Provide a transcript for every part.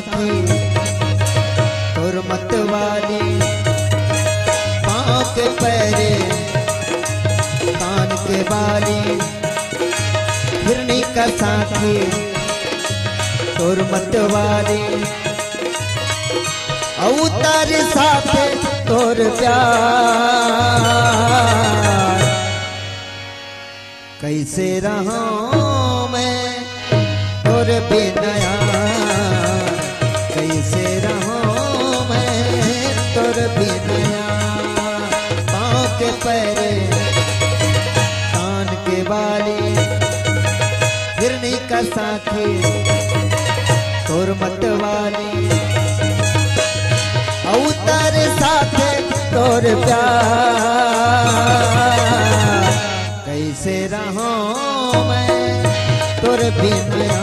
साथी तोर मत वाली, पाँव के पैरे कान के बाली, हिरनी का साथी तोर मत वाली, अवतार साथे तोर प्यार। कैसे रहूं मैं तोर बिनया, कैसे रहूं मैं तोर बिनया। पाँव के पैरे कान के बाली, हिरनी का साथी तोर मत वाली, अवतार साथे तोर प्यार। कैसे रहूं मैं तोर बिनया,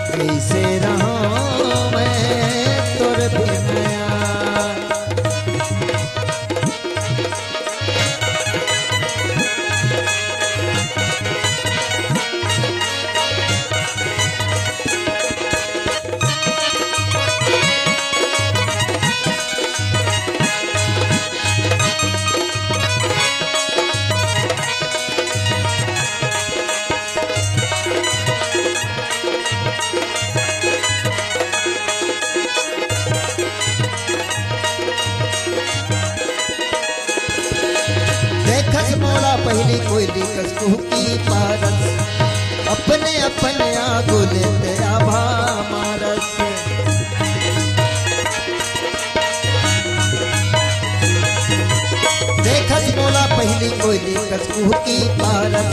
कैसे रहूं मैं तोर बिनया। देखस मोला पहली कोयली कसकू की पारस, अपने अपने आगो लेते आभा मारस। देखस मोला पहली कोयली कसकू की पारस,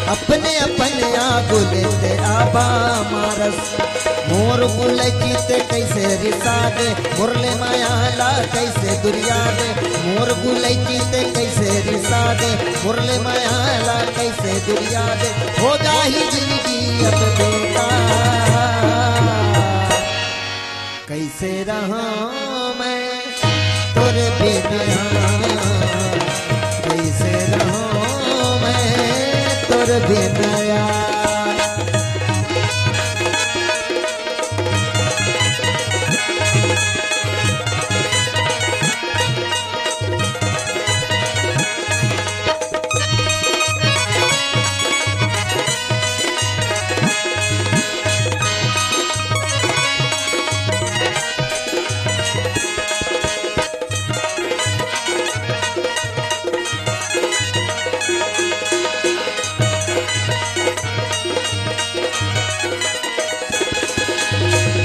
अपने अपने आगो लेते आभा मारस। मोर बुले जीते कैसे रिसादे, मुरले मायाला कैसे दुरियादे। मोर बुले जीते कैसे रिसादे, मुरले मायाला कैसे दुरियादे। हो जाही जिंदगी अब बेकार, कैसे रहूं मैं तोरे बिनया, कैसे रहूं मैं तोरे बिनया।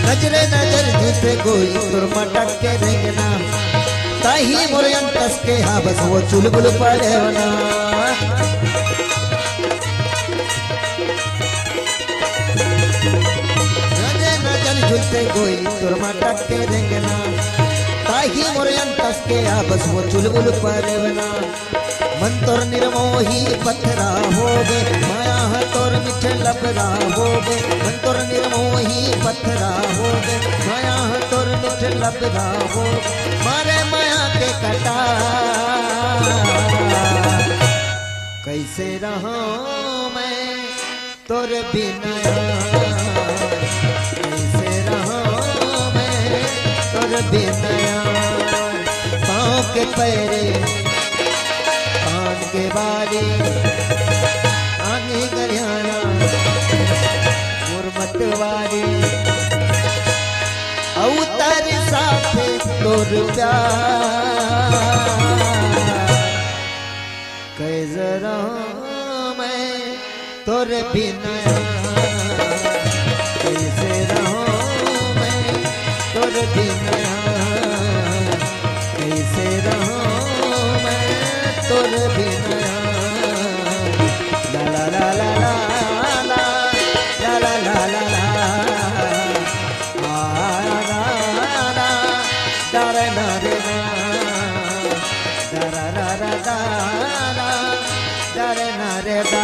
नजरे नजर जीते कोई तुर मटक के रेंगना, ताही मुरयन तस के हाँ बस वो चुलबुल पड़ेवना। नजरे नजर जीते कोई तुर मटक के रेंगना, ताही मुरयन तस के हाँ बस वो चुलबुल पड़ेवना। मन तोर निर्मोही पत्थरा हो गे, माया तोर मिठे लबरा हो गे। मन तोर निर्मोही पत्थरा हो गे, माया तोर मिठे लबरा हो। मारे माया के कटा कैसे रहूं मैं तोर बिनया, कैसे रहूं मैं तोर बिनया। पाँव के पैरे कान के बाली, आगे गरियाना मुरमत वाली, अवतार साथे तोर प्यार। कैसे रहूं मैं तोर बिनया, कैसे रहूं मैं तोर बिनया, कैसे रहूं मैं तोर बिनया। ला ला ला ला ला ला ला ला ला ला आ ला ला ला ला रे ना ला ला ला ला ला ला ला रे ना रे दा।